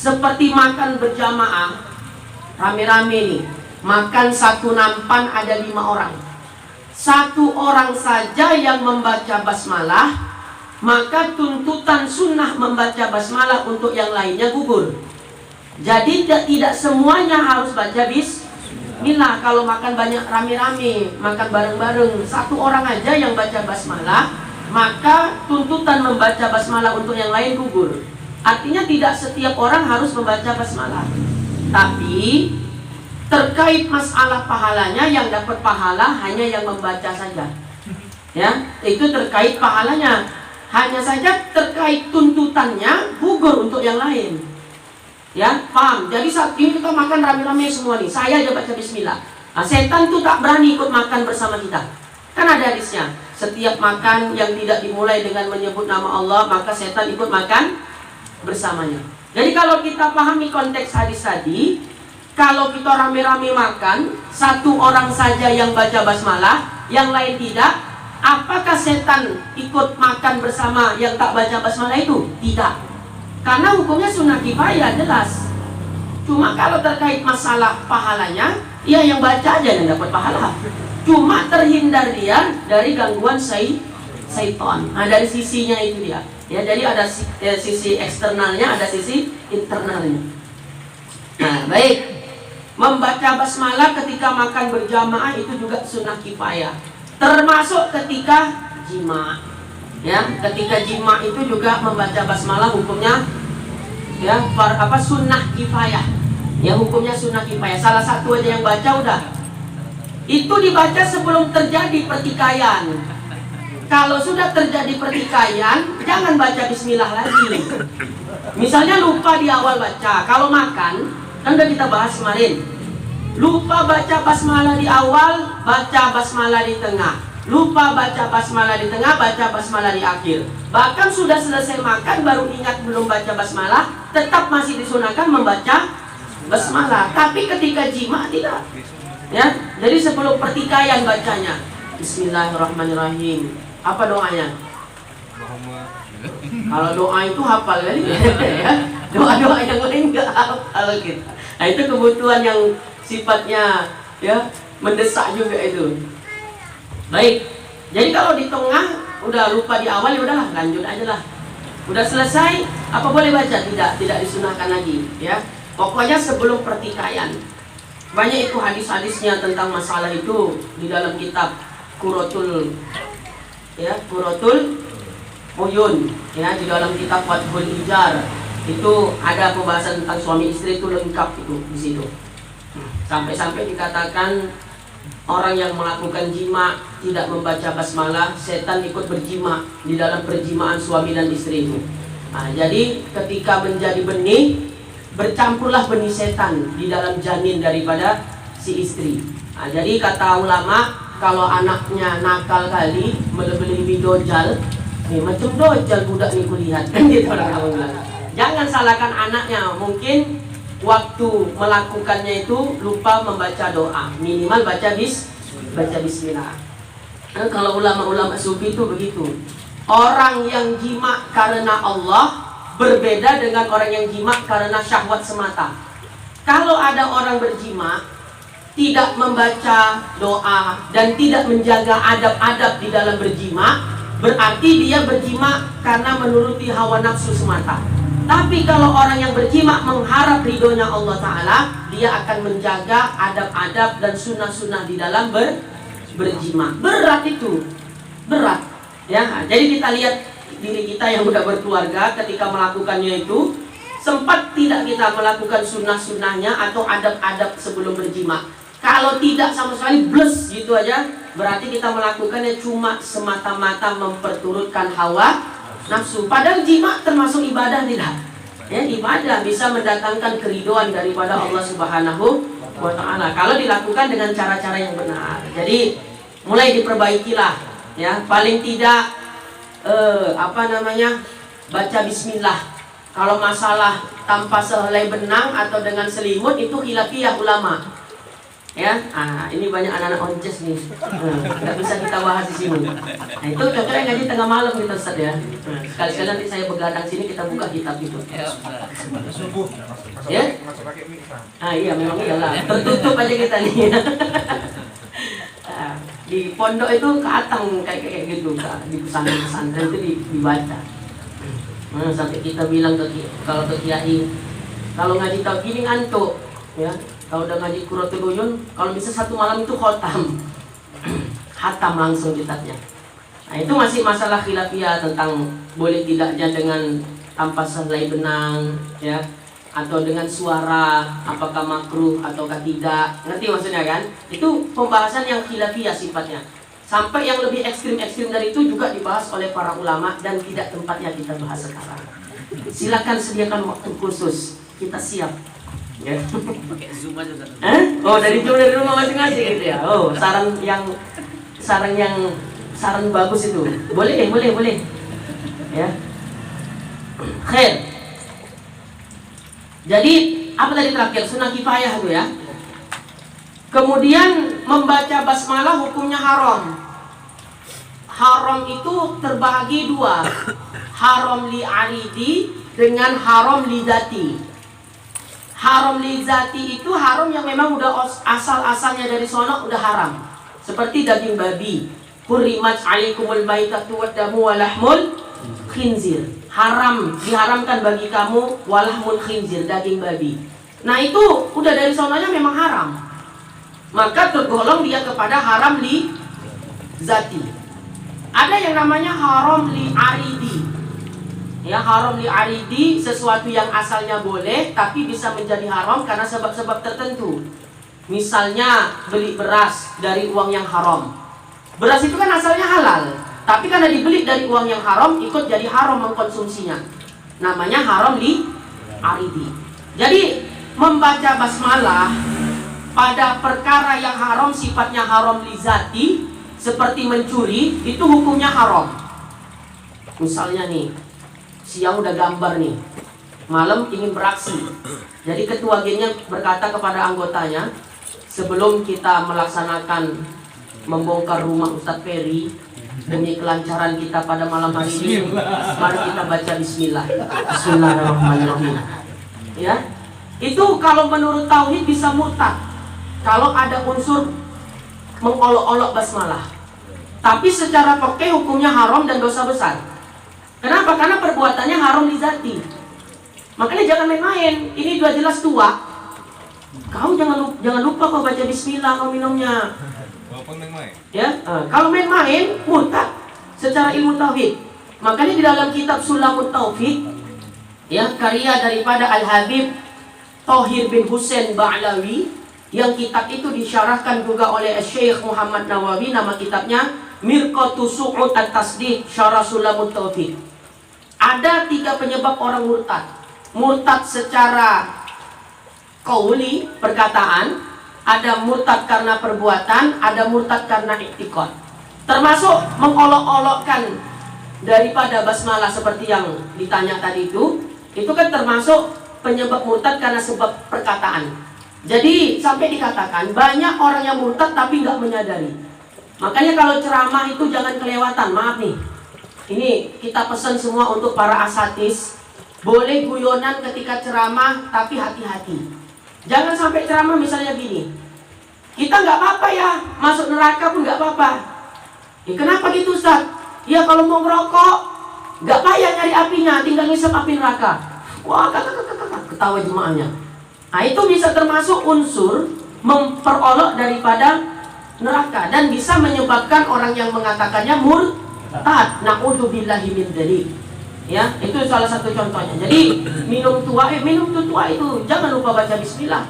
Seperti makan berjamaah, rame-rame nih, makan satu nampan ada 5 orang. Satu orang saja yang membaca basmalah, maka tuntutan sunnah membaca basmalah untuk yang lainnya gugur. Jadi tidak semuanya harus baca bismillah. Kalau makan banyak rame-rame, makan bareng-bareng, satu orang aja yang baca basmalah, maka tuntutan membaca basmalah untuk yang lain gugur. Artinya tidak setiap orang harus membaca basmalah. Tapi terkait masalah pahalanya, yang dapat pahala hanya yang membaca saja. Ya, itu terkait pahalanya. Hanya saja terkait tuntutannya gugur untuk yang lain. Ya, paham? Jadi saat ini kita makan rame-rame semua nih. Saya aja baca bismillah. Nah, setan tuh tak berani ikut makan bersama kita. Kan ada hadisnya. Setiap makan yang tidak dimulai dengan menyebut nama Allah, maka setan ikut makan bersamanya. Jadi kalau kita pahami konteks hadis tadi, kalau kita rame-rame makan, satu orang saja yang baca basmalah, yang lain tidak, apakah setan ikut makan bersama yang tak baca basmalah itu? Tidak. Karena hukumnya sunnah kifayah, jelas. Cuma kalau terkait masalah pahalanya, ya yang baca aja yang dapat pahala. Cuma terhindar dia dari gangguan syaitan. Nah, dari sisinya itu dia. Ya, jadi ada sisi eksternalnya, ada sisi internalnya. Nah, baik. Membaca basmalah ketika makan berjamaah itu juga sunnah kifayah. Termasuk ketika jima. Ya, ketika jima itu juga membaca basmalah hukumnya ya sunnah kifayah. Ya, hukumnya sunnah kifayah. Salah satu aja yang baca udah. Itu dibaca sebelum terjadi pertikaian. Kalau sudah terjadi pertikaian, jangan baca bismillah lagi. Misalnya lupa di awal baca. Kalau makan, kan udah kita bahas kemarin. Lupa baca basmalah di awal, baca basmalah di tengah. Lupa baca basmalah di tengah, baca basmalah di akhir. Bahkan sudah selesai makan, baru ingat belum baca basmalah, tetap masih disunahkan membaca basmalah. Tapi ketika jima tidak. Ya, jadi sebelum pertikaian bacanya. Bismillahirrahmanirrahim. Apa doanya? Kalau doa itu hafal kali ya. Doa-doa yang lain nggak hafal kita. Nah, itu kebutuhan yang sifatnya ya mendesak juga itu. Baik. Jadi kalau di tengah udah lupa di awal, ya udahlah, lanjut aja lah. Udah selesai, apa boleh baca? Tidak disunahkan lagi, ya. Pokoknya sebelum pertikaian. Banyak itu hadis-hadisnya tentang masalah itu di dalam kitab Qurratul Uyun, ya, di dalam kitab Fathul Hijar itu ada pembahasan tentang suami istri itu lengkap itu di situ. Sampai-sampai dikatakan orang yang melakukan jima tidak membaca basmalah, setan ikut berjima di dalam perjimaan suami dan istri itu. Nah, jadi ketika menjadi benih, bercampurlah benih setan di dalam janin daripada si istri. Nah, jadi kata ulama, kalau anaknya nakal kali, melebih-lebih dojal, nih macam dojal budak nih kulihat, kan gitu orang bilang. Jangan salahkan anaknya, mungkin waktu melakukannya itu lupa membaca doa, minimal baca bismillah. Nah, kalau ulama-ulama sufi itu begitu. Orang yang jima karena Allah berbeda dengan orang yang jima karena syahwat semata. Kalau ada orang berjima tidak membaca doa dan tidak menjaga adab-adab di dalam berjima, berarti dia berjima karena menuruti hawa nafsu semata. Tapi kalau orang yang berjima mengharap ridhonya Allah Ta'ala, dia akan menjaga adab-adab dan sunnah-sunnah di dalam berjima. Berat itu, berat. Ya, jadi kita lihat diri kita yang sudah berkeluarga ketika melakukannya itu, sempat tidak kita melakukan sunnah-sunnahnya atau adab-adab sebelum berjima. Kalau tidak sama sekali bless gitu aja, berarti kita melakukannya cuma semata-mata memperturutkan hawa nafsu. Padahal jima termasuk ibadah tidak? Ya, ibadah bisa mendatangkan keridhaan daripada Allah Subhanahu wa Ta'ala kalau dilakukan dengan cara-cara yang benar. Jadi mulai diperbaikilah, ya, paling tidak baca bismillah. Kalau masalah tanpa sehelai benang atau dengan selimut itu khilafiyah ulama. Ya, ini banyak anak-anak onces nih, nggak bisa kita bahas di sini. Nah, itu cocoknya ngaji tengah malam gitu Ustaz ya. Sekali-sekali nanti saya begadang sini kita buka kitab itu. Ya? Iya memang iyalah. Tertutup aja kita nih. Di pondok itu keatang kayak gitu, di pesantren itu dibaca. Sampai kita bilang kalau ke kiai, kalau ngaji tau gini ngantuk, ya. Kalau udah ngaji Quratul Uyun, kalau bisa satu malam itu khotam. Khatam langsung kitabnya. Nah, itu masih masalah khilafiyah tentang boleh tidaknya dengan tanpa sehelai benang, ya, atau dengan suara, apakah makruh ataukah tidak. Ngerti maksudnya kan? Itu pembahasan yang khilafiyah sifatnya. Sampai yang lebih ekstrim-ekstrim dari itu juga dibahas oleh para ulama dan tidak tempatnya kita bahas sekarang. Silakan sediakan waktu khusus, kita siap. Ya. Dari Zoom dari rumah masing-masing gitu ya. Saran bagus itu. Boleh. Ya. Khair. Jadi apa tadi terakhir? Sunnah kifayah itu ya. Kemudian membaca basmalah hukumnya haram. Haram itu terbagi dua. Haram li aridi dengan haram li dzati. Haram li dzati itu haram yang memang udah asal-asalnya dari sono udah haram. Seperti daging babi. Hurrimat 'alaikumul maitatu waddamu walahmul khinzir. Haram, diharamkan bagi kamu walahmul khinzir, daging babi. Nah, itu udah dari sononya memang haram. Maka tergolong dia kepada haram li dzati. Ada yang namanya haram li aridi. Ya, haram li aridi, sesuatu yang asalnya boleh tapi bisa menjadi haram karena sebab-sebab tertentu. Misalnya beli beras dari uang yang haram. Beras itu kan asalnya halal, tapi karena dibeli dari uang yang haram ikut jadi haram mengkonsumsinya. Namanya haram li aridi. Jadi membaca basmalah pada perkara yang haram sifatnya haram li zati, seperti mencuri, itu hukumnya haram. Misalnya nih, siang udah gambar nih, malam ingin beraksi. Jadi ketua gengnya berkata kepada anggotanya, sebelum kita melaksanakan membongkar rumah Ustadz Ferry demi kelancaran kita pada malam hari ini, mari kita baca bismillah. Bismillahirrahmanirrahim. Ya, itu kalau menurut tauhid bisa murtad kalau ada unsur mengolok-olok basmalah. Tapi secara fikih hukumnya haram dan dosa besar. Kenapa? Karena perbuatannya haram li zati. Makanya jangan main-main. Ini sudah jelas tua. Kau jangan lupa kau baca bismillah kau minumnya. Walaupun main-main. Ya, kalau main-main murtad secara ilmu tauhid. Makanya di dalam kitab Sulamut Tauhid, ya, karya daripada Al-Habib Thohir bin Husain Ba'lawi, yang kitab itu disyarahkan juga oleh Syekh Muhammad Nawawi, nama kitabnya Mirqatu Su'ud At-Tasdiq Syarah Sulamut Tauhid. Ada 3 penyebab orang murtad. Murtad secara qauli, perkataan, ada murtad karena perbuatan, ada murtad karena i'tiqad. Termasuk mengolok-olokkan daripada basmalah seperti yang ditanya tadi itu kan termasuk penyebab murtad karena sebab perkataan. Jadi sampai dikatakan banyak orang yang murtad tapi nggak menyadari. Makanya kalau ceramah itu jangan kelewatan. Maaf nih, ini kita pesan semua untuk para asatis. Boleh guyonan ketika ceramah, tapi hati-hati. Jangan sampai ceramah misalnya gini, kita nggak apa-apa ya, masuk neraka pun nggak apa-apa. Kenapa gitu Ustaz? Ya kalau mau merokok, nggak payah nyari apinya, tinggal ngisap api neraka. Wah, ketawa jemaahnya. Nah, itu bisa termasuk unsur memperolok daripada neraka dan bisa menyebabkan orang yang mengatakannya murtad. Na'udzubillahi min dzalik. Ya, itu salah satu contohnya. Jadi minum tua itu jangan lupa baca bismillah.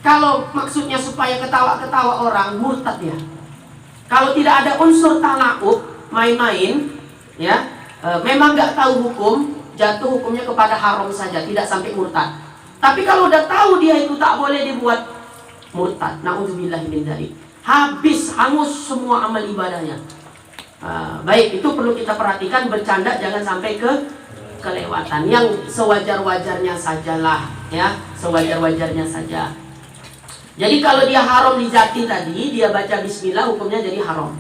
Kalau maksudnya supaya ketawa-ketawa orang, murtad ya. Kalau tidak ada unsur talaqub, main-main, ya, memang nggak tahu hukum, jatuh hukumnya kepada haram saja, tidak sampai murtad. Tapi kalau udah tahu dia itu tak boleh dibuat, murtad. Na'udzubillahi min dzalik. Habis, hangus semua amal ibadahnya. Baik, itu perlu kita perhatikan, bercanda jangan sampai kelewatan. Yang sewajar-wajarnya sajalah, ya, sewajar-wajarnya saja. Jadi kalau dia haram di zati tadi, dia baca bismillah, hukumnya jadi haram.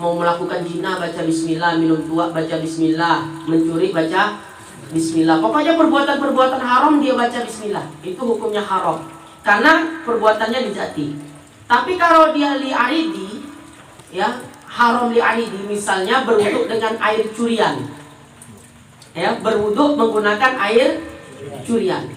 Mau melakukan zina baca bismillah, minum tua baca bismillah, mencuri baca bismillah. Pokoknya perbuatan-perbuatan haram dia baca bismillah, itu hukumnya haram karena perbuatannya di zati. Tapi kalau dia li'aridi, ya, haram li'aridi, misalnya berwuduk dengan air curian, ya, berwuduk menggunakan air curian.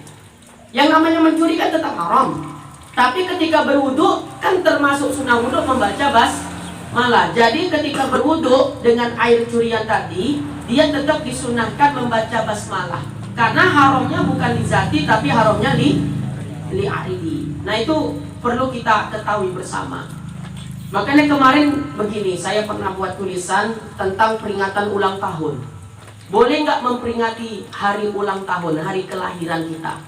Yang namanya mencuri kan tetap haram. Tapi ketika berwuduk kan termasuk sunnah wuduk membaca basmalah. Jadi ketika berwuduk dengan air curian tadi, dia tetap disunahkan membaca basmalah. Karena haramnya bukan li zati tapi haramnya li'aridi. Nah itu perlu kita ketahui bersama. Makanya kemarin begini, saya pernah buat tulisan tentang peringatan ulang tahun. Boleh nggak memperingati hari ulang tahun, hari kelahiran kita?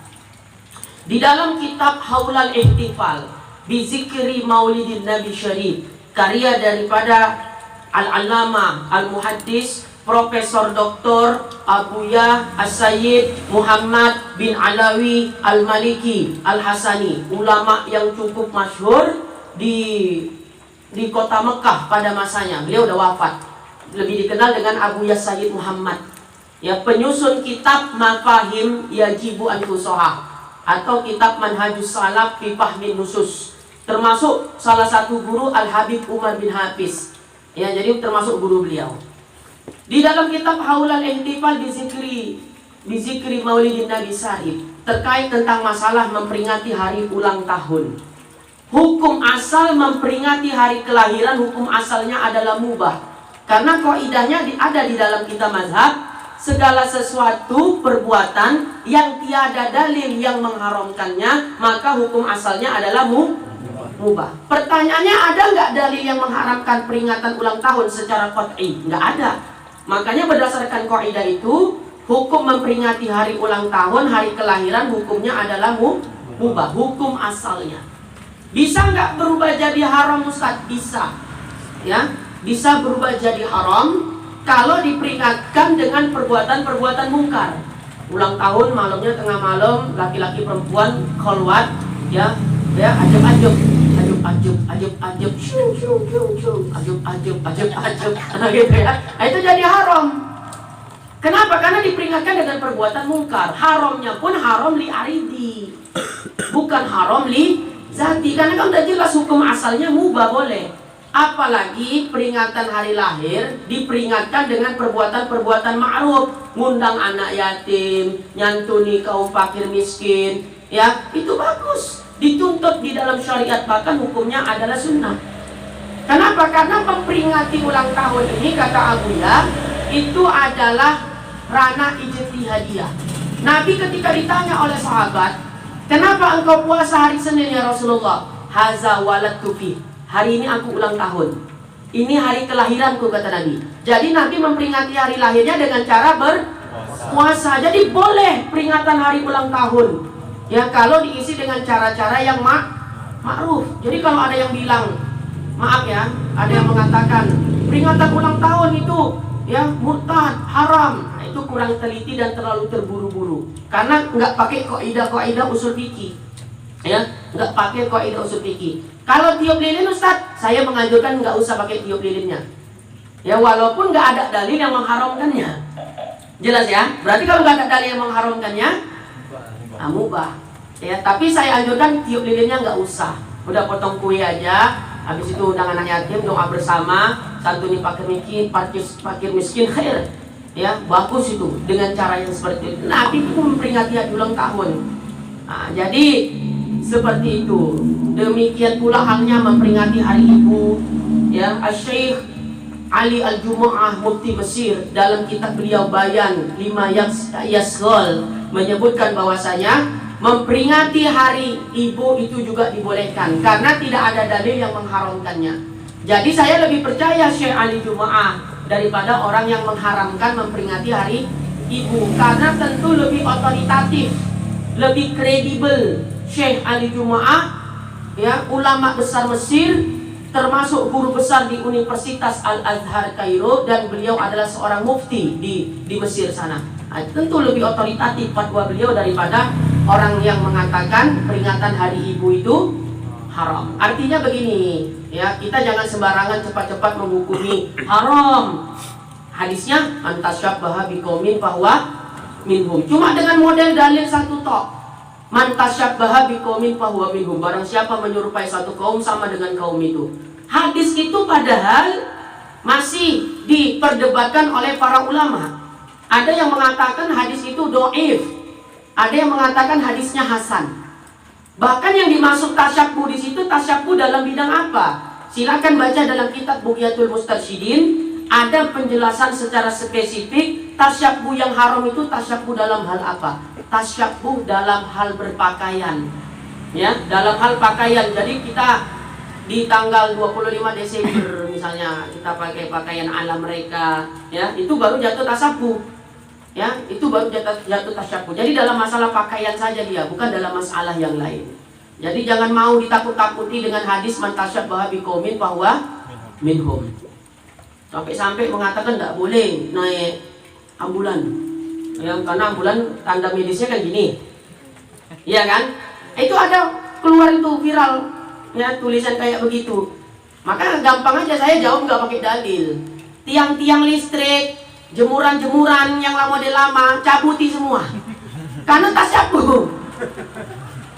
Di dalam kitab Haulal Ihtifal Bizikri Maulidin Nabi Syarif, karya daripada Al-Allamah Al-Muhaddis Profesor Dr. Abuya As-Sayyid Muhammad bin Alawi Al-Maliki Al-Hasani, ulama yang cukup masyhur di kota Mekah pada masanya. Beliau udah wafat. Lebih dikenal dengan Abuya Sayyid Muhammad, ya, penyusun kitab Mafahim Yajibu an Tusohah atau kitab Manhajus Salaf fi Fahmin Nusus, termasuk salah satu guru Al-Habib Umar bin Hafiz, ya, jadi termasuk guru beliau. Di dalam kitab Haulal Ihtifal Bizikri Maulidin Nabi Syarif, terkait tentang masalah memperingati hari ulang tahun. Hukum asal memperingati hari kelahiran, hukum asalnya adalah mubah. Karena kaidahnya ada di dalam kitab mazhab, segala sesuatu perbuatan yang tiada dalil yang mengharamkannya, maka hukum asalnya adalah mubah. Pertanyaannya, ada nggak dalil yang mengharamkan peringatan ulang tahun secara qat'i? Nggak ada. Makanya berdasarkan kaidah itu, hukum memperingati hari ulang tahun, hari kelahiran, hukumnya adalah mubah, hukum asalnya. Bisa nggak berubah jadi haram, Ustaz? Bisa, ya, bisa berubah jadi haram kalau diperingatkan dengan perbuatan-perbuatan mungkar. Ulang tahun malamnya tengah malam, laki-laki perempuan kholwat, ya, ajab-ajab, gitu ya. Nah, itu jadi haram. Kenapa? Karena diperingatkan dengan perbuatan mungkar. Haramnya pun haram li'aridi, bukan haram li zati. Karena kan udah jelas hukum asalnya mubah, boleh. Apalagi peringatan hari lahir diperingatkan dengan perbuatan-perbuatan ma'ruf, ngundang anak yatim, nyantuni kaum fakir miskin, ya, itu bagus, dituntut di dalam syariat, bahkan hukumnya adalah sunnah. Kenapa? Karena memperingati ulang tahun ini, kata Abuya, itu adalah ranah ijtihadiyah. Nabi ketika ditanya oleh sahabat, kenapa engkau puasa hari Senin ya Rasulullah? Haza waladtu fi, hari ini aku ulang tahun, ini hari kelahiranku, kata Nabi. Jadi Nabi memperingati hari lahirnya dengan cara berpuasa. Jadi boleh peringatan hari ulang tahun, ya, kalau diisi dengan cara-cara yang ma'ruf. Jadi kalau ada yang bilang, maaf ya, ada yang mengatakan peringatan ulang tahun itu, ya, murtad, haram, nah, itu kurang teliti dan terlalu terburu-buru. Karena nggak pakai kaidah usul fikih, ya, nggak pakai kaidah usul fikih. Kalau tiup lilin, Ustaz, saya menganjurkan nggak usah pakai tiup lilinnya, ya, walaupun nggak ada dalil yang mengharamkannya. Jelas ya? Berarti kalau nggak ada dalil yang mengharamkannya, mubah, ya. Tapi saya anjurkan tiup lilinnya nggak usah. Udah potong kue aja, habis itu undang anak yatim, doa bersama, santuni fakir miskin, khair, ya, bagus itu dengan cara yang seperti itu. Nabi pun memperingati hari ulang tahun. Nah, jadi seperti itu. Demikian pula halnya memperingati hari ibu, ya. Asy-Syaikh Ali Al-Jumu'ah Mufti Mesir dalam kitab beliau Bayan 5 Yasghal menyebutkan bahwasanya memperingati hari ibu itu juga dibolehkan karena tidak ada dalil yang mengharamkannya. Jadi saya lebih percaya Syekh Ali Jumu'ah daripada orang yang mengharamkan memperingati hari ibu, karena tentu lebih otoritatif, lebih kredibel. Syekh Ali Jumu'ah, ya, ulama besar Mesir, termasuk guru besar di Universitas Al-Azhar Kairo, dan beliau adalah seorang mufti di Mesir sana. Nah, tentu lebih otoritatif fatwa beliau daripada orang yang mengatakan peringatan Hari Ibu itu haram. Artinya begini, ya, kita jangan sembarangan cepat-cepat menghukumi haram. Hadisnya antasyabbaha biqaumin fahuwa minhum. Cuma dengan model dalil satu tok. Man tasyabbaha biqaumin fahuwa minhum. Barang siapa menyerupai satu kaum sama dengan kaum itu. Hadis itu padahal masih diperdebatkan oleh para ulama. Ada yang mengatakan hadis itu dhaif. Ada yang mengatakan hadisnya hasan. Bahkan yang dimaksud tasyabbuh di situ tasyabbuh dalam bidang apa? Silakan baca dalam kitab Bughyatul Mustarsyidin. Ada penjelasan secara spesifik tasyabbuh yang haram itu tasyabbuh dalam hal apa? Tasyabbuh dalam hal berpakaian. Ya, dalam hal pakaian. Jadi kita di tanggal 25 Desember misalnya kita pakai pakaian ala mereka, ya, itu baru jatuh tasyabbuh. Ya, itu baru jatuh tasyabbuh. Jadi dalam masalah pakaian saja dia, bukan dalam masalah yang lain. Jadi jangan mau ditakut-takuti dengan hadis man tasyabbaha biqaumin fahuwa minhum. Sampai-sampai mengatakan tidak boleh naik ambulan, ya, karena ambulan tanda medisnya kan gini, iya kan? Itu ada keluar itu viral, ya, tulisan kayak begitu. Maka gampang aja saya jawab nggak pakai dalil. Tiang-tiang listrik, jemuran-jemuran yang model lama cabuti semua, karena tasyabbuh.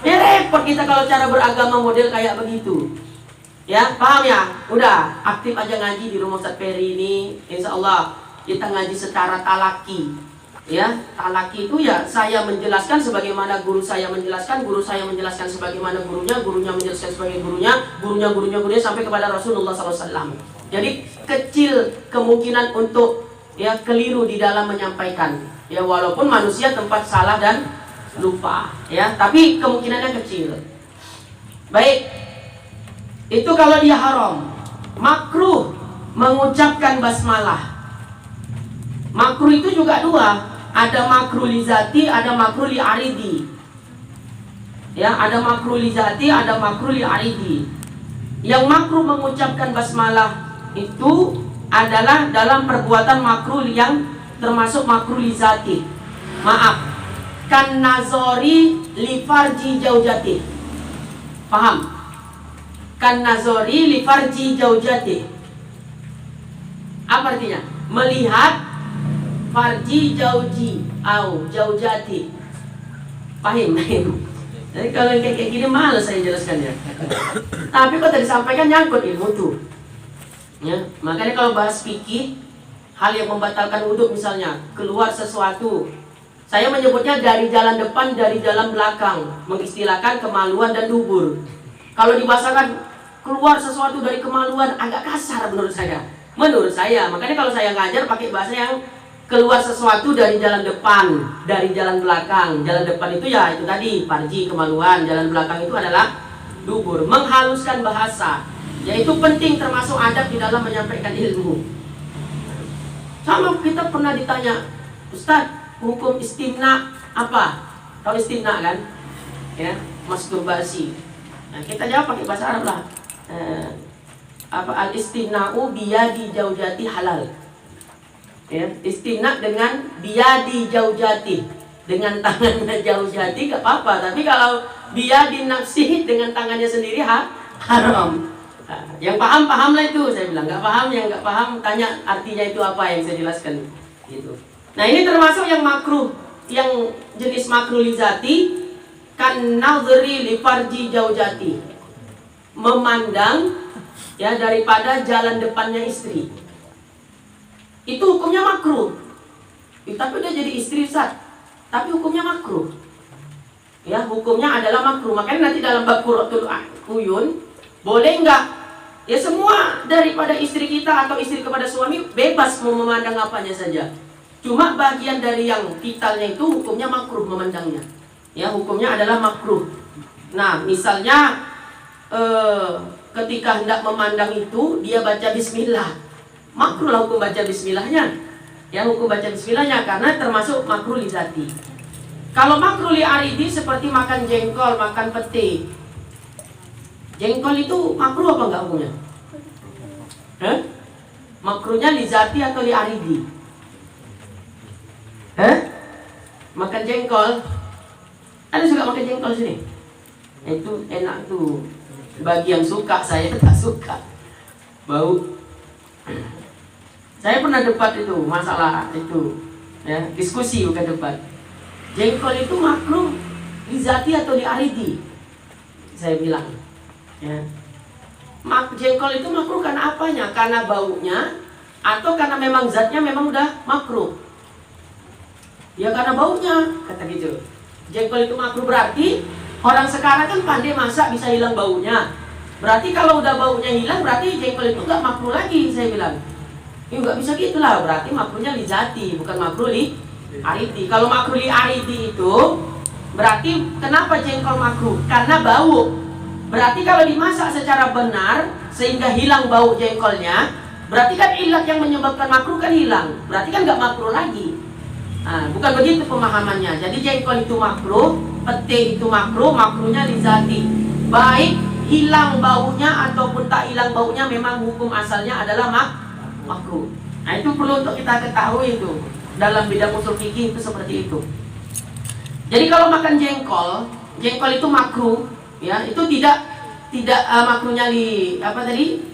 Ya repot kita kalau cara beragama model kayak begitu. Ya, paham ya? Udah, aktif aja ngaji di rumah Ustaz Peri ini. Insya Allah kita ngaji secara talaki. Ya, talaki itu ya saya menjelaskan sebagaimana guru saya menjelaskan, guru saya menjelaskan sebagaimana gurunya, gurunya menjelaskan sebagai gurunya, gurunya sampai kepada Rasulullah SAW. Jadi kecil kemungkinan untuk ya keliru di dalam menyampaikan. Ya, walaupun manusia tempat salah dan lupa. Ya, tapi kemungkinannya kecil. Baik. Itu kalau dia haram. Makruh mengucapkan basmalah. Makruh itu juga dua. Ada makruh li zati, ada makruh li aridi. Ya, ada makruh li zati, ada makruh li aridi. Yang makruh mengucapkan basmalah itu adalah dalam perbuatan makruh yang termasuk makruh li zati. Maaf. Kan nazori li farji jaujati. Paham? Kan nazori li farji jaujati. Apa artinya? Melihat farji jauji au jaujati. Paham? Jadi kalau kayak gini malas saya jelaskannya. Tapi kok tadi sampaikan nyangkut ilmu tuh. Ya, makanya kalau bahas fikih, hal yang membatalkan wudhu misalnya, keluar sesuatu. Saya menyebutnya dari jalan depan, dari jalan belakang, mengistilahkan kemaluan dan dubur. Kalau dibahasakan keluar sesuatu dari kemaluan agak kasar menurut saya. Makanya kalau saya ngajar pakai bahasa yang keluar sesuatu dari jalan depan, dari jalan belakang. Jalan depan itu ya itu tadi farji kemaluan, jalan belakang itu adalah dubur. Menghaluskan bahasa, yaitu penting termasuk adab di dalam menyampaikan ilmu. Sama kita pernah ditanya, Ustaz, hukum istimna apa? Tahu istimna kan? Ya, masturbasi. Nah, kita jawab pakai bahasa Arab lah. Apa al-istimna'u biyadi jaujati halal. Ya, istimna dengan biyadi jaujati, dengan tangannya jaujati gak apa-apa, tapi kalau biyadi nafsi dengan tangannya sendiri haram. Nah, yang paham lah itu, saya bilang. Gak paham, yang gak paham tanya artinya itu apa yang saya jelaskan gitu. Nah, ini termasuk yang makruh, yang jenis makruh lizati, kan nazri li farji jaujati. Memandang ya daripada jalan depannya istri. Itu hukumnya makruh. Tapi dia jadi istri Ustaz. Tapi hukumnya makruh. Ya, hukumnya adalah makruh. Makanya nanti dalam bab Qurratul Uyun, boleh enggak? Ya semua daripada istri kita atau istri kepada suami bebas mau memandang apanya saja. Cuma bagian dari yang vitalnya itu hukumnya makruh memandangnya. Ya, hukumnya adalah makruh. Nah, misalnya ketika hendak memandang itu dia baca bismillah, makruh lah hukum baca bismillahnya. Ya, hukum baca bismillahnya karena termasuk makruh li zati. Kalau makruh li aridi seperti makan jengkol, makan pete. Jengkol itu makruh apa enggak hukumnya? Makruhnya li zati atau li aridi? Makan jengkol. Ada suka makan jengkol sini? Itu enak tuh. Bagi yang suka, saya tak suka. Bau. Saya pernah debat itu masalah itu, ya, diskusi bukan debat. Jengkol itu makruh li zati atau li aridi? Saya bilang, ya. Jengkol itu makruh karena apanya? Karena baunya atau karena memang zatnya memang udah makruh? Ya karena baunya, kata gitu. Jengkol itu makruh berarti orang sekarang kan pandai masak bisa hilang baunya. Berarti kalau udah baunya hilang berarti jengkol itu nggak makruh lagi, saya bilang. Ya nggak bisa gitulah, berarti makruhnya li zati, bukan makruh li aridi. Kalau makruh li aridi itu berarti kenapa jengkol makruh? Karena bau. Berarti kalau dimasak secara benar sehingga hilang bau jengkolnya, berarti kan ilat yang menyebabkan makruh kan hilang. Berarti kan nggak makruh lagi. Nah, bukan begitu pemahamannya. Jadi jengkol itu makruh, pete itu makruh, makruhnya li zati. Baik hilang baunya ataupun tak hilang baunya, memang hukum asalnya adalah makruh. Nah, itu perlu untuk kita ketahui itu. Dalam bidang usul fikih itu seperti itu. Jadi kalau makan jengkol itu makruh, ya, itu tidak makruhnya li apa tadi?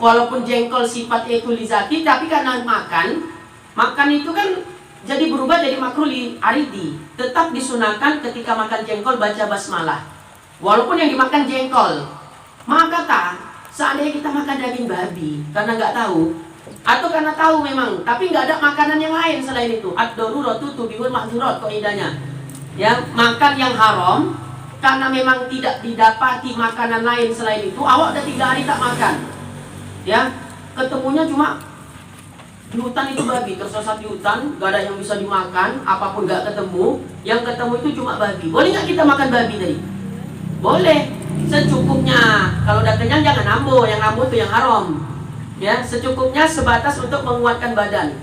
Walaupun jengkol sifatnya itu li zati, tapi karena makan itu kan jadi berubah jadi makruh li aridi. Tetap disunahkan ketika makan jengkol baca basmalah. Walaupun yang dimakan jengkol. Maka seandainya kita makan daging babi karena nggak tahu, atau karena tahu memang, tapi nggak ada makanan yang lain selain itu. Ad-daruratu tubihul mahzurat kaidahnya. Ya, makan yang haram karena memang tidak didapati makanan lain selain itu. Awak udah 3 hari tak makan. Ya, ketemunya cuma di hutan itu babi, tersesat di hutan, gak ada yang bisa dimakan, apapun gak ketemu, yang ketemu itu cuma babi. Boleh gak kita makan babi tadi? Boleh, secukupnya. Kalau udah kenyang jangan nambah, yang nambah itu yang haram. Ya, secukupnya sebatas untuk menguatkan badan.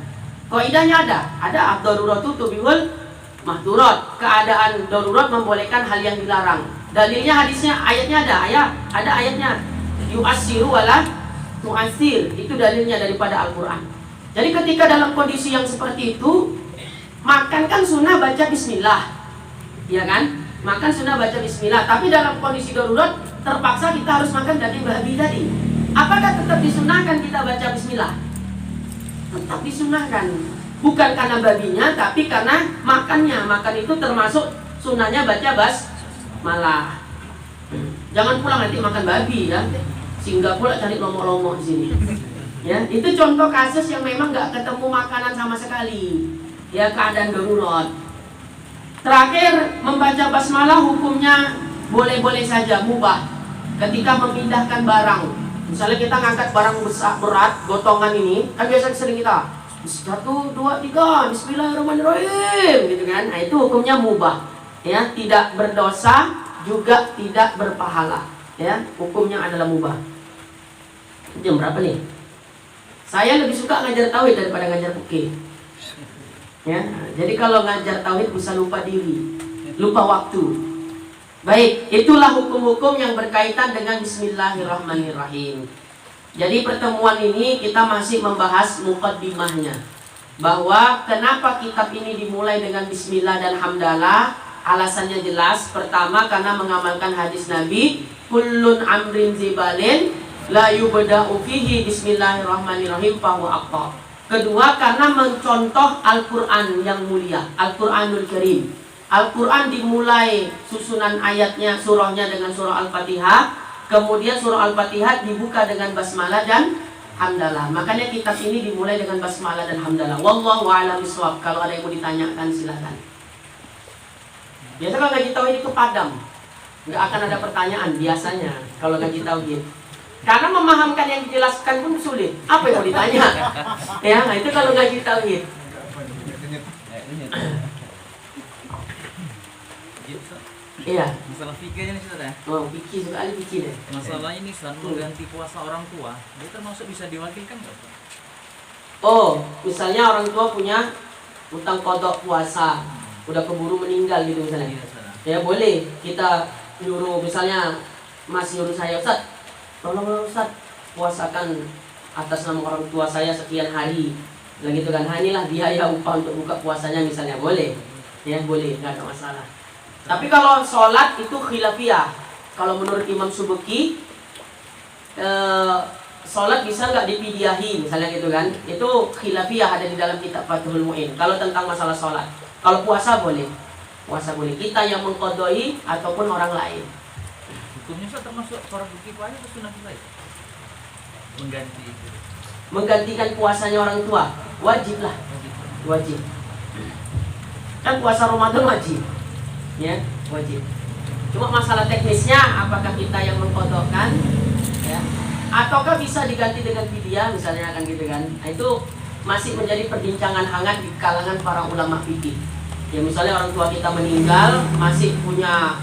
Kaidahnya ada ad-daruratu tubihul mahdurat. Keadaan darurat membolehkan hal yang dilarang. Dalilnya hadisnya, ayatnya ada ayatnya. Yu'assiru wala tu'assir. Itu dalilnya daripada Al-Quran. Jadi ketika dalam kondisi yang seperti itu, makan kan sunnah baca bismillah, ya kan? Makan sunnah baca bismillah. Tapi dalam kondisi darurat terpaksa kita harus makan daging babi tadi. Apakah tetap disunahkan kita baca bismillah? Tetap disunahkan. Bukan karena babinya, tapi karena makannya. Makan itu termasuk sunnahnya baca basmalah. Jangan pulang nanti makan babi ya. Sehingga pula cari lomo-lomo di sini. Ya, itu contoh kasus yang memang nggak ketemu makanan sama sekali. Ya, keadaan darurat. Terakhir, membaca basmalah hukumnya boleh-boleh saja, mubah. Ketika memindahkan barang, misalnya kita ngangkat barang besar berat, gotongan ini, kan biasa sering kita 1, 2, 3, Bismillahirrahmanirrahim, gitu kan? Nah, itu hukumnya mubah. Ya, tidak berdosa, juga tidak berpahala. Ya, hukumnya adalah mubah. Jam berapa nih? Saya lebih suka ngajar tauhid daripada ngajar fikih. Ya, jadi kalau ngajar tauhid bisa lupa diri, lupa waktu. Baik, itulah hukum-hukum yang berkaitan dengan Bismillahirrahmanirrahim. Jadi pertemuan ini kita masih membahas muqaddimahnya, bahwa kenapa kitab ini dimulai dengan Bismillah dan Hamdalah. Alasannya jelas. Pertama, karena mengamalkan hadis Nabi, kullun amrin zibalin la yubda'u fihi bismillahirrahmanirrahim fahuwa aqta. Kedua, karena mencontoh Al-Quran yang mulia, Al-Quranul Karim. Al-Quran dimulai susunan ayatnya, surahnya dengan surah Al-Fatihah. Kemudian surah Al-Fatihah dibuka dengan basmalah dan hamdalah. Makanya kitab ini dimulai dengan basmalah dan hamdalah. Wallahu a'lam bishawab. Kalau ada yang mau ditanyakan silakan. Biasa kalau ngaji tauhid itu padam, nggak akan ada pertanyaan biasanya kalau ngaji tauhid. Karena memahamkan yang dijelaskan pun sulit. Apa yang mau ditanya? Ya, nah itu kalau ngaji tauhid. Iya. Masalah fikihnya nih Ustaz ya. Oh, fikih sekali fikih deh. Masalah ini Ustaz, mengganti puasa orang tua, dia termasuk bisa diwakilkan nggak? Oh, misalnya orang tua punya utang kodok puasa, udah keburu meninggal gitu misalnya. Iya, Ustaz. Ya boleh kita nyuruh, misalnya Mas nyuruh saya, Ustaz, tolong Ustaz, puasakan atas nama orang tua saya sekian hari, nah gitu kan, inilah biaya upah untuk buka puasanya misalnya, boleh, ya boleh, nggak ada masalah. Tapi kalau sholat itu khilafiyah. Kalau menurut Imam Subeki, sholat bisa nggak dipidyahi misalnya gitu kan, itu khilafiyah, ada di dalam kitab Fathul Mu'in. Kalau tentang masalah sholat, kalau puasa boleh, kita yang mengqadai ataupun orang lain. Hukumnya termasuk fardu kifayah atau sunnah kifayah? Mengganti itu. Menggantikan puasanya orang tua, wajib lah, wajib. Kan puasa Ramadan wajib, ya wajib. Cuma masalah teknisnya, apakah kita yang mengqadhakan, ya, ataukah bisa diganti dengan fidyah misalnya, kan gitu kan. Nah, itu masih menjadi perbincangan hangat di kalangan para ulama fikih. Ya misalnya orang tua kita meninggal, masih punya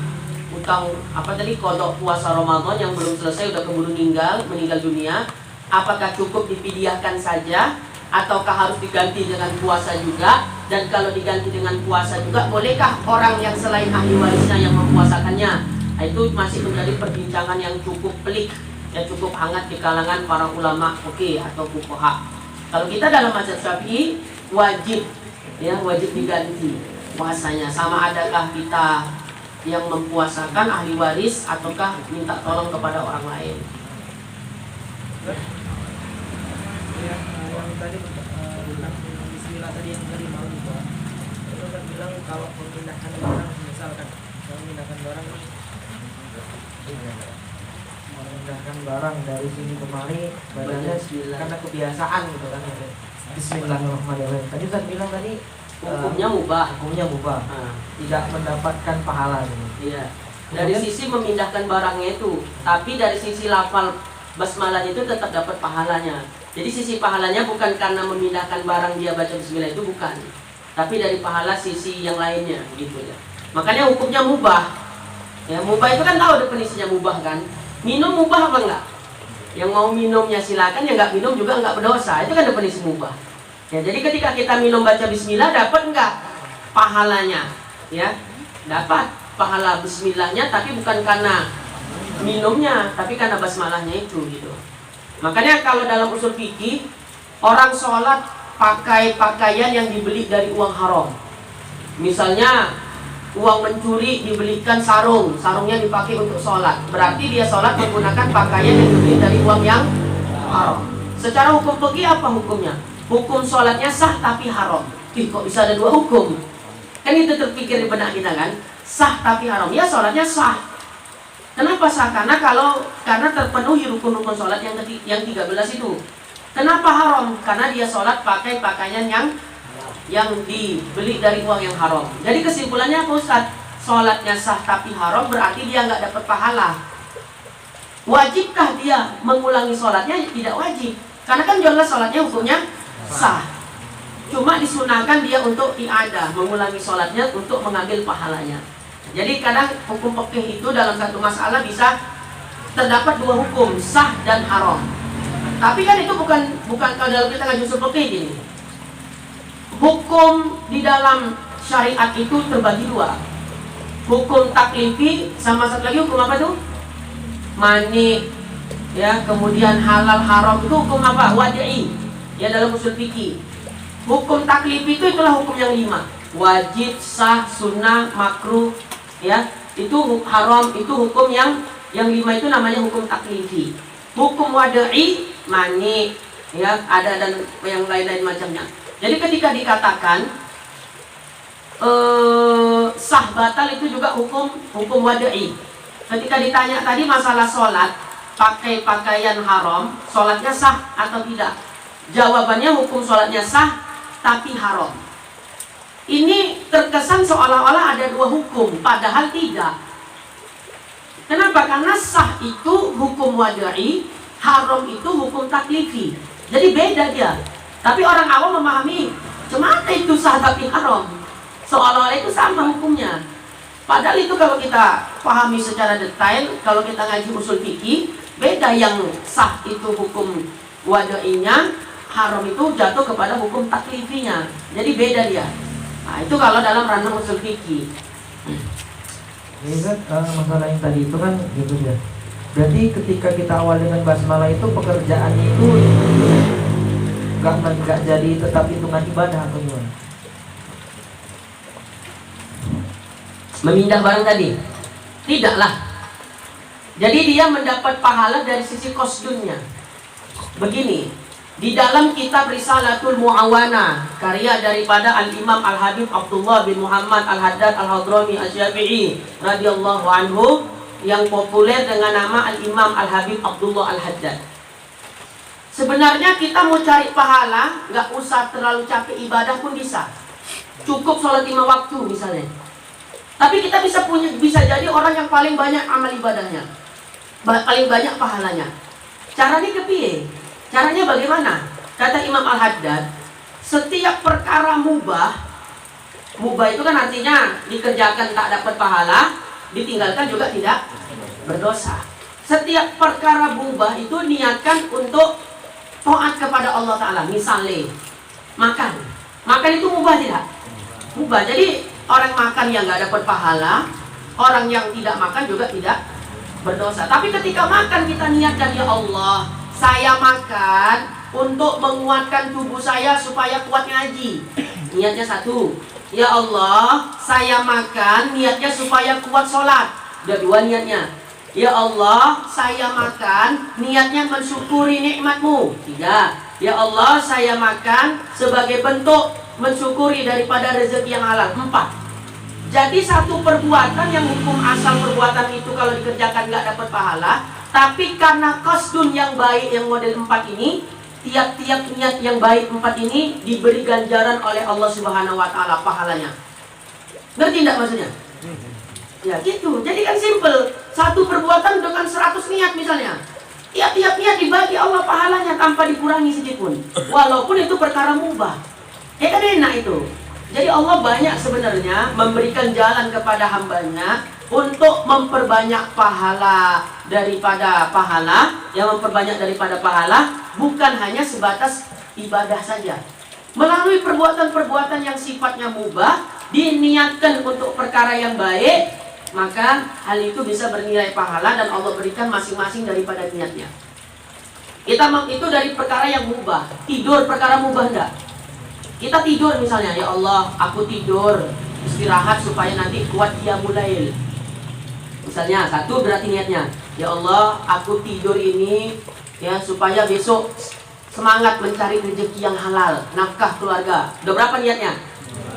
utang qadha puasa Ramadan yang belum selesai, udah keburu meninggal dunia, apakah cukup difidyahkan saja ataukah harus diganti dengan puasa juga? Dan kalau diganti dengan puasa juga, bolehkah orang yang selain ahli warisnya yang mempuasakannya? Nah, itu masih menjadi perbincangan yang cukup pelik, ya cukup hangat di kalangan para ulama fikih atau fuqaha. Kalau kita dalam mazhab Syafi'i, wajib, ya wajib diganti puasanya. Sama adakah kita yang mempuasakan ahli waris ataukah minta tolong kepada orang lain? Yang tadi tentang bismillah tadi yang tadi malam itu kan bilang kalau memindahkan barang, misalkan memindahkan barang dari sini kemari, badannya karena kebiasaan gitu kan, Bismillahirrahmanirrahim. Tadi Ustaz bilang tadi Hukumnya mubah. Tidak mendapatkan pahala gitu. Iya. Dari sisi memindahkan barangnya itu, tapi dari sisi lafal basmalah itu tetap dapat pahalanya. Jadi sisi pahalanya bukan karena memindahkan barang dia baca bismillah, itu bukan. Tapi dari pahala sisi yang lainnya gitu ya. Makanya hukumnya mubah. Ya, mubah itu kan tahu definisinya mubah kan? Minum mubah apa enggak? Yang mau minumnya silakan, yang enggak minum juga enggak berdosa. Itu kan definisi mubah. Ya, jadi ketika kita minum baca bismillah, dapat enggak pahalanya? Ya, dapat pahala bismillahnya, tapi bukan karena minumnya, tapi karena basmalahnya itu gitu. Makanya kalau dalam usul fikih, orang sholat pakai pakaian yang dibeli dari uang haram. Misalnya uang mencuri dibelikan sarungnya dipakai untuk sholat, berarti dia sholat menggunakan pakaian yang dibeli dari uang yang haram. Secara hukum fikih apa hukumnya? Hukum sholatnya sah tapi haram. Kok bisa ada dua hukum? Kan itu terpikir di benak kita kan? Sah tapi haram. Ya sholatnya sah. Kenapa sah? Karena terpenuhi rukun-rukun sholat yang 13 itu. Kenapa haram? Karena dia sholat pakai pakaian yang dibeli dari uang yang haram. Jadi kesimpulannya apa Ustaz? Sholatnya sah tapi haram, berarti dia nggak dapat pahala. Wajibkah dia mengulangi sholatnya? Tidak wajib. Karena kan jelas sholatnya hukumnya sah. Cuma disunahkan dia untuk i'adah, mengulangi sholatnya untuk mengambil pahalanya. Jadi kadang hukum fikih itu dalam satu masalah bisa terdapat dua hukum, sah dan haram. Tapi kan itu bukan kalau dalam kita ngaji usul fikih gini. Hukum di dalam syariat itu terbagi dua. Hukum taklifi sama satu lagi hukum apa tuh? Mani. Ya, kemudian halal haram itu hukum apa? Wadi'i. Ya dalam usul fikih. Hukum taklifi itu itulah hukum yang 5. Wajib, sah, sunnah, makruh, ya. Itu haram, itu hukum yang 5 itu namanya hukum taklifi. Hukum wadi'i, mani, ya, ada dan yang lain-lain macamnya. Jadi ketika dikatakan sah batal itu juga hukum wadi'i. Ketika ditanya tadi masalah sholat, pakai pakaian haram, sholatnya sah atau tidak? Jawabannya hukum sholatnya sah tapi haram. Ini terkesan seolah-olah ada dua hukum, padahal tidak. Kenapa? Karena sah itu hukum wadi'i, haram itu hukum taklifi. Jadi beda dia. Tapi orang awam memahami, cuma itu sah tapi haram, seolah-olah itu sama hukumnya. Padahal itu kalau kita pahami secara detail, kalau kita ngaji usul fikih, beda. Yang sah itu hukum wadi'inya, haram itu jatuh kepada hukum taklifinya. Jadi beda dia. Nah, itu kalau dalam ranah usul fikih. Jadi kan masalah yang tadi itu kan gitu ya. Berarti ketika kita awal dengan basmalah itu pekerjaannya itu nggak jadi tetap hitungan ibadah atau gimana? Memindah barang tadi? Tidaklah. Jadi dia mendapat pahala dari sisi kosdunnya. Begini, di dalam kitab Risalatul Mu'awana, karya daripada Al-Imam Al-Habib Abdullah bin Muhammad Al-Haddad Al-Hadrami Asy-Syafi'i radhiyallahu anhu, yang populer dengan nama Al-Imam Al-Habib Abdullah Al-Haddad. Sebenarnya kita mau cari pahala, nggak usah terlalu capek ibadah pun bisa. Cukup sholat 5 waktu misalnya. Tapi kita bisa jadi orang yang paling banyak amal ibadahnya, paling banyak pahalanya. Caranya kepiye? Caranya bagaimana? Kata Imam Al-Haddad, setiap perkara mubah itu kan artinya dikerjakan tak dapat pahala, ditinggalkan juga tidak berdosa. Setiap perkara mubah itu niatkan untuk taat kepada Allah Ta'ala. Misalnya makan itu mubah tidak? Mubah. Jadi orang makan yang nggak dapat pahala, orang yang tidak makan juga tidak berdosa. Tapi ketika makan kita niatkan, ya Allah, saya makan untuk menguatkan tubuh saya supaya kuat ngaji. Niatnya satu. Ya Allah, saya makan niatnya supaya kuat sholat. Ada 2 niatnya. Ya Allah, saya makan niatnya mensyukuri nikmat-Mu. 3. Ya Allah, saya makan sebagai bentuk mensyukuri daripada rezeki yang halal. 4. Jadi satu perbuatan yang hukum asal perbuatan itu kalau dikerjakan nggak dapat pahala, tapi karena kosdun yang baik yang model 4 ini, tiap-tiap niat yang baik 4 ini diberi ganjaran oleh Allah Subhanahu wa Ta'ala pahalanya. Ngerti enggak maksudnya? Ya gitu. Jadi kan simple. Satu perbuatan dengan 100 niat misalnya, tiap-tiap niat dibagi Allah pahalanya tanpa dikurangi sedikitpun, walaupun itu perkara mubah. Ya kan enak itu. Jadi Allah banyak sebenarnya memberikan jalan kepada hambanya untuk memperbanyak pahala daripada pahala, yang memperbanyak daripada pahala bukan hanya sebatas ibadah saja. Melalui perbuatan-perbuatan yang sifatnya mubah, diniatkan untuk perkara yang baik, maka hal itu bisa bernilai pahala dan Allah berikan masing-masing daripada niatnya. Itu dari perkara yang mubah. Tidur perkara mubah enggak? Kita tidur misalnya, ya Allah, aku tidur istirahat supaya nanti kuat qiyamul lail. Misalnya, satu berarti niatnya, ya Allah, aku tidur ini ya supaya besok semangat mencari rezeki yang halal, nafkah keluarga. Udah berapa niatnya?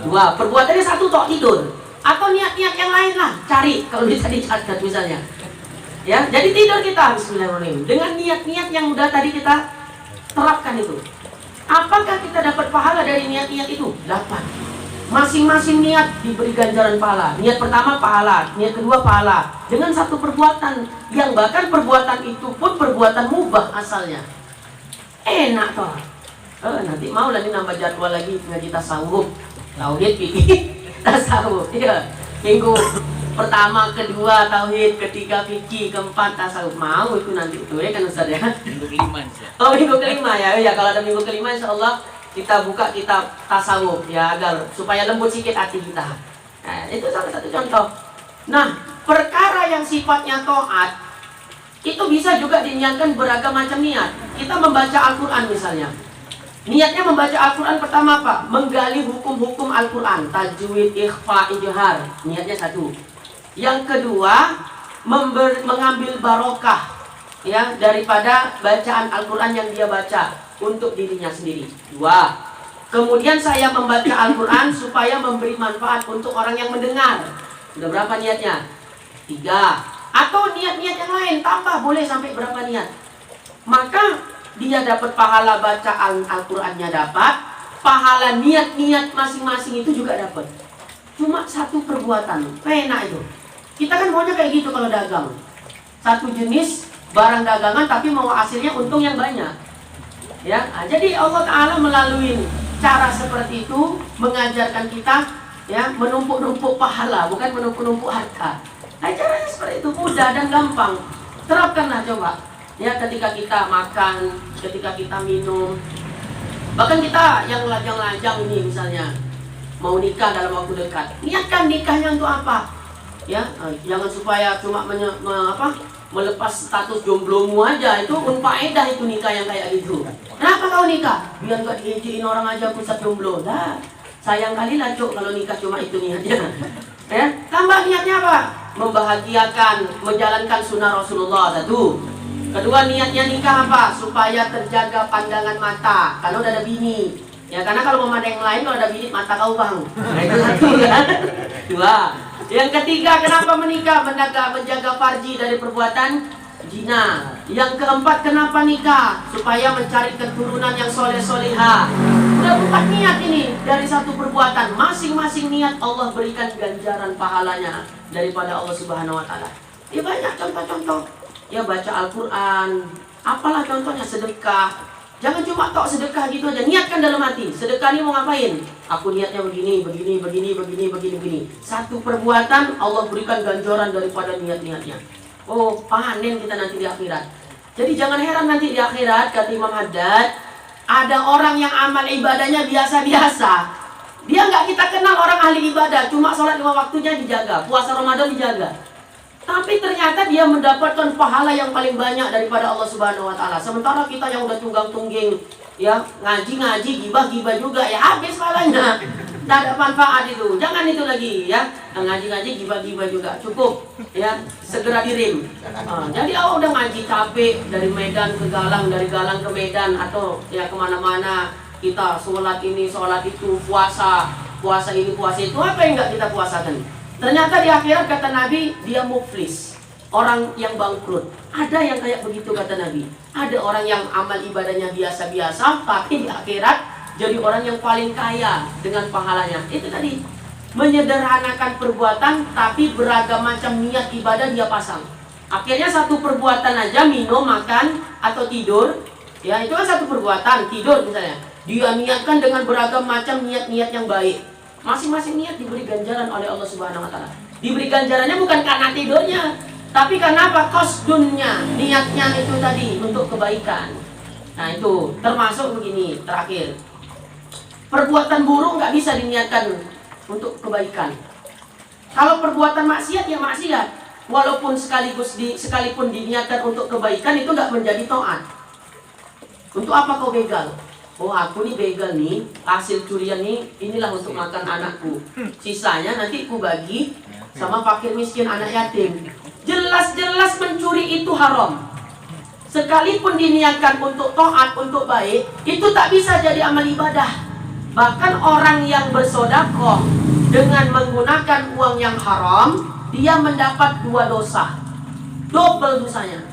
2. Perbuatannya 1 tok tidur. Atau niat-niat yang lain lah, cari kalau bisa dicatat misalnya. Ya, jadi tidur kita bismillahirrahmanirrahim dengan niat-niat yang udah tadi kita terapkan itu. Apakah kita dapat pahala dari niat-niat itu? Dapat. Masing-masing niat diberi ganjaran pahala. Niat pertama pahala, niat kedua pahala. Dengan satu perbuatan yang bahkan perbuatan itu pun perbuatan mubah asalnya. Enak toh. Nanti mau lagi nambah jadwal lagi ngaji tasawuf, tauhid, fikih, tasawuf. Iya. Minggu pertama, kedua tauhid, ketiga fikih, keempat tasawuf. Mau itu nanti itu ya kan Ustaz ya. Minggu kelima sih. Oh, minggu kelima ya. Ya kalau ada minggu kelima insyaallah kita buka kitab tasawuf ya agar supaya lembut sedikit hati kita. Nah, itu salah satu contoh. Nah, perkara yang sifatnya taat itu bisa juga diniatkan beragam macam niat. Kita membaca Al-Qur'an misalnya. Niatnya membaca Al-Quran pertama apa? Menggali hukum-hukum Al-Quran, tajwid, ikhfa, ijhar. Niatnya 1. Yang kedua, mengambil barokah ya daripada bacaan Al-Quran yang dia baca untuk dirinya sendiri. 2. Kemudian saya membaca Al-Quran supaya memberi manfaat untuk orang yang mendengar. Sudah berapa niatnya? 3. Atau niat-niat yang lain, tambah boleh sampai berapa niat. Maka dia dapat pahala bacaan Al-Qur'annya dapat, pahala niat-niat masing-masing itu juga dapat. Cuma satu perbuatan, enak itu. Kita kan maunya kayak gitu kalau dagang. Satu jenis barang dagangan tapi mau hasilnya untung yang banyak. Ya, jadi Allah Ta'ala melalui cara seperti itu mengajarkan kita ya menumpuk-numpuk pahala, bukan menumpuk-numpuk harta. Nah, caranya seperti itu mudah dan gampang. Terapkanlah coba. Ya, ketika kita makan, ketika kita minum, bahkan kita yang lajang-lajang ini misalnya mau nikah dalam waktu dekat, niatkan nikahnya untuk apa? Ya, jangan supaya cuma melepas status jomblomu aja, itu unfaedah itu nikah yang kayak gitu. Kenapa kau nikah? Biar gak diinjiin orang aja pusat jomblo. Dah, sayang kali lah Cuk kalau nikah cuma itu niatnya. Ya, tambah niatnya apa? Membahagiakan, menjalankan sunnah Rasulullah. Satu. Kedua, niatnya nikah apa? Supaya terjaga pandangan mata kalau udah ada bini. Ya, karena kalau memandang yang lain, kalau ada bini mata kau bang. Nah, itu satu kan. Dua. Yang ketiga, kenapa menikah? Menjaga farji dari perbuatan zina. Yang keempat, kenapa nikah? Supaya mencari keturunan yang soleh-soleha. Udah 4 niat ini dari satu perbuatan. Masing-masing niat Allah berikan ganjaran pahalanya daripada Allah Subhanahu wa taala. Ya banyak contoh-contoh. Ya baca Al-Qur'an, apalah contohnya, sedekah. Jangan cuma tok sedekah gitu aja. Niatkan dalam hati. Sedekah ini mau ngapain? Aku niatnya begini. Satu perbuatan Allah berikan ganjaran daripada niat-niatnya. Oh, panen kita nanti di akhirat. Jadi jangan heran nanti di akhirat, kata Imam Haddad, ada orang yang amal ibadahnya biasa-biasa. Dia nggak kita kenal orang ahli ibadah, cuma sholat 5 waktunya dijaga, puasa Ramadan dijaga. Tapi ternyata dia mendapatkan pahala yang paling banyak daripada Allah Subhanahu wa taala. Sementara kita yang udah tunggang-tungging, ya ngaji, gibah juga, ya habis pahalanya. Tidak ada manfaat itu. Jangan itu lagi ya. Ngaji, gibah juga. Cukup ya, segera dirim. Jadi udah ngaji capek dari Medan ke Galang, dari Galang ke Medan, atau ya kemana-mana. Kita sholat ini, sholat itu, puasa ini, puasa itu. Apa yang nggak kita puasakan? Ternyata di akhirat kata Nabi, dia muflis, orang yang bangkrut. Ada yang kayak begitu kata Nabi. Ada orang yang amal ibadahnya biasa-biasa, tapi di akhirat jadi orang yang paling kaya dengan pahalanya. Itu tadi, menyederhanakan perbuatan, tapi beragam macam niat ibadah dia pasang. Akhirnya satu perbuatan aja, minum, makan, atau tidur, ya itu kan satu perbuatan, tidur misalnya. Dia niatkan dengan beragam macam niat-niat yang baik. Masing-masing niat diberi ganjaran oleh Allah Subhanahu wa taala. Diberi ganjarannya bukan karena tidurnya, tapi karena apa? Qasdunnya, niatnya itu tadi untuk kebaikan. Nah, itu termasuk begini, terakhir. Perbuatan buruk nggak bisa diniatkan untuk kebaikan. Kalau perbuatan maksiat ya maksiat, walaupun sekalipun diniatkan untuk kebaikan, itu nggak menjadi taat. Untuk apa kau begal? Oh, aku nih begal nih, hasil curian nih, inilah untuk makan anakku. Sisanya nanti ku bagi sama fakir miskin, anak yatim. Jelas-jelas mencuri itu haram. Sekalipun diniatkan untuk taat, untuk baik, itu tak bisa jadi amal ibadah. Bahkan orang yang bersedekah dengan menggunakan uang yang haram, dia mendapat 2 dosa. Double dosanya.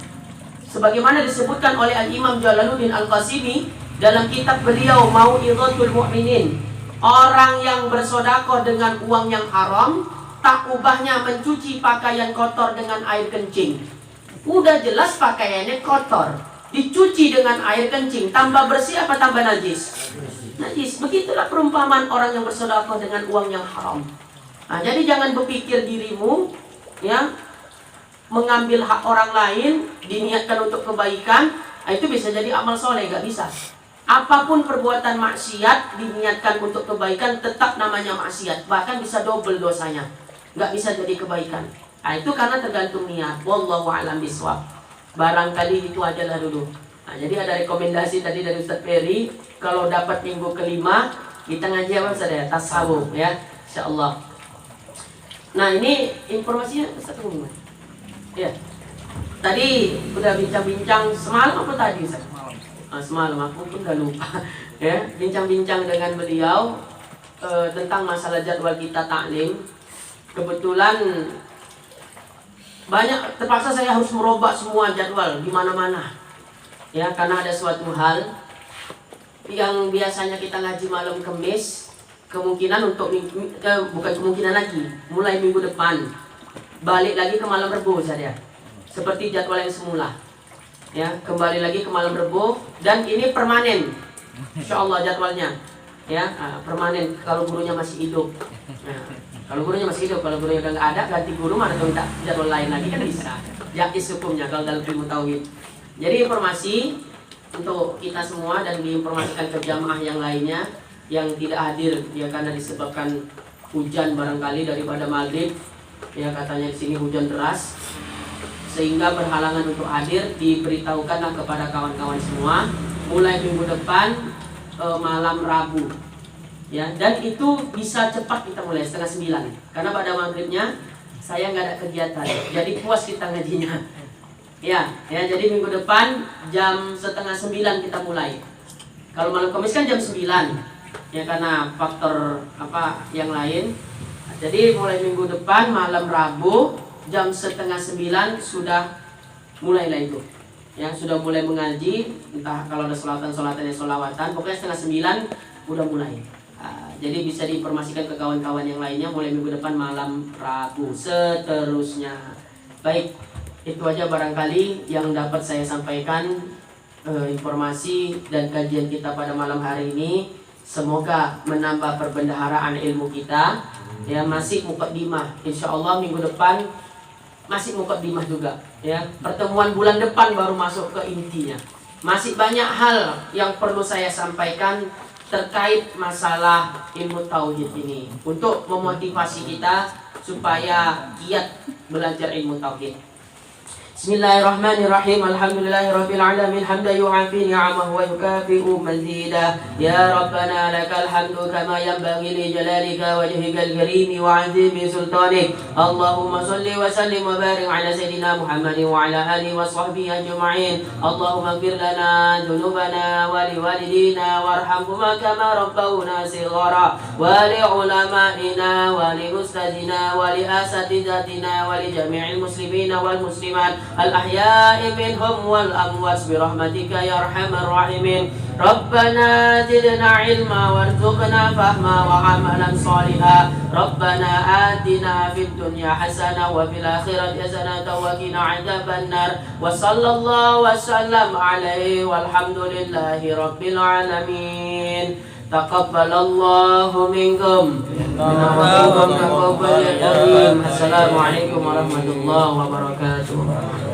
Sebagaimana disebutkan oleh Al-Imam Jalaluddin Al-Qasimi dalam kitab beliau Mau'izatul Mu'minin, orang yang bersedekah dengan uang yang haram, tak ubahnya mencuci pakaian kotor dengan air kencing. Udah jelas pakaiannya kotor, dicuci dengan air kencing, tambah bersih apa tambah najis? Najis. Begitulah perumpamaan orang yang bersedekah dengan uang yang haram. Nah, jadi jangan berpikir dirimu ya mengambil hak orang lain diniatkan untuk kebaikan, itu bisa jadi amal soleh, gak bisa. Apapun perbuatan maksiat diniatkan untuk kebaikan tetap namanya maksiat, bahkan bisa double dosanya, nggak bisa jadi kebaikan. Nah, itu karena tergantung niat. Wallahu a'lam bishawab. Barangkali itu aja lah dulu. Nah, jadi ada rekomendasi tadi dari Ustaz Ferry, kalau dapat minggu kelima kita ngaji apa saja, tasawuf ya, insyaallah. Nah, ini informasinya Ustaz Umar. Ya. Tadi udah bincang-bincang semalam apa tadi Ustaz? Semalam aku pun udah lupa ya, bincang-bincang dengan beliau tentang masalah jadwal kita taklim. Kebetulan banyak, terpaksa saya harus merubah semua jadwal di mana-mana ya, karena ada suatu hal yang biasanya kita ngaji malam Kamis, kemungkinan untuk bukan kemungkinan lagi, mulai minggu depan balik lagi ke malam Rebo saja, seperti jadwal yang semula. Ya, kembali lagi ke malam Rebo, dan ini permanen, insyaallah jadwalnya, ya permanen kalau gurunya masih hidup. Nah, kalau gurunya masih hidup, kalau gurunya udah nggak ada, ganti guru mana atau minta jadwal lain lagi kan bisa. Jais hukumnya kalau dalam ilmu tauhid. Jadi informasi untuk kita semua dan diinformasikan ke jamaah yang lainnya yang tidak hadir, ya karena disebabkan hujan barangkali daripada maghrib, ya katanya di sini hujan deras. sehingga berhalangan untuk hadir, diberitahukanlah kepada kawan-kawan semua mulai minggu depan malam Rabu ya, dan itu bisa cepat kita mulai 8:30 karena pada maghribnya saya nggak ada kegiatan, jadi puas kita ngajinya ya, jadi minggu depan jam 8:30 kita mulai. Kalau malam Kamis kan jam 9 ya, karena faktor yang lain. Jadi mulai minggu depan malam Rabu jam 8:30 sudah mulailah itu ya, sudah mulai mengaji, entah kalau ada solawatan, pokoknya 8:30 udah mulai. Jadi bisa diinformasikan ke kawan-kawan yang lainnya mulai minggu depan malam Rabu, seterusnya. Baik, itu aja barangkali yang dapat saya sampaikan, informasi dan kajian kita pada malam hari ini. Semoga menambah perbendaharaan ilmu kita ya. Masih mukaddimah, insya Allah minggu depan masih mukaddimah juga ya. Pertemuan bulan depan baru masuk ke intinya. Masih banyak hal yang perlu saya sampaikan terkait masalah ilmu tauhid ini untuk memotivasi kita supaya giat belajar ilmu tauhid. Bismillahirrahmanirrahim. Alhamdulillahirabbil alamin hamdan yu'afi ni'amahu wa yukafi'u mazida. Ya Rabbana lakal hamdu kama yanbaghi li jalalika wajhikal karim wa 'azimi sultanik. Allahumma shalli wa sallim wa barik ala sayidina Muhammadin wa ala alihi wa sahbihi ajma'in. Allahumma ighfir lana dhunubana wa liwalidina warhamhuma kama rabbawna shighara wa li ulama'ina wa li ustadina wa li asatidatina wa li jami'il muslimina wal muslimat al-ahya'i minhum wal amwat birahmatika ya arhamar rahimin. Rabbana zidna ilma warzuqna fahma wa amalan saliha. Rabbana atina fid dunya hasanah wa fil akhirati hasanah wa qina adzabannar. Wa sallallahu wa sallam alaihi walhamdulillahi rabbil alamin. Taqabbalallahu minkum. Assalamualaikum warahmatullahi wabarakatuh.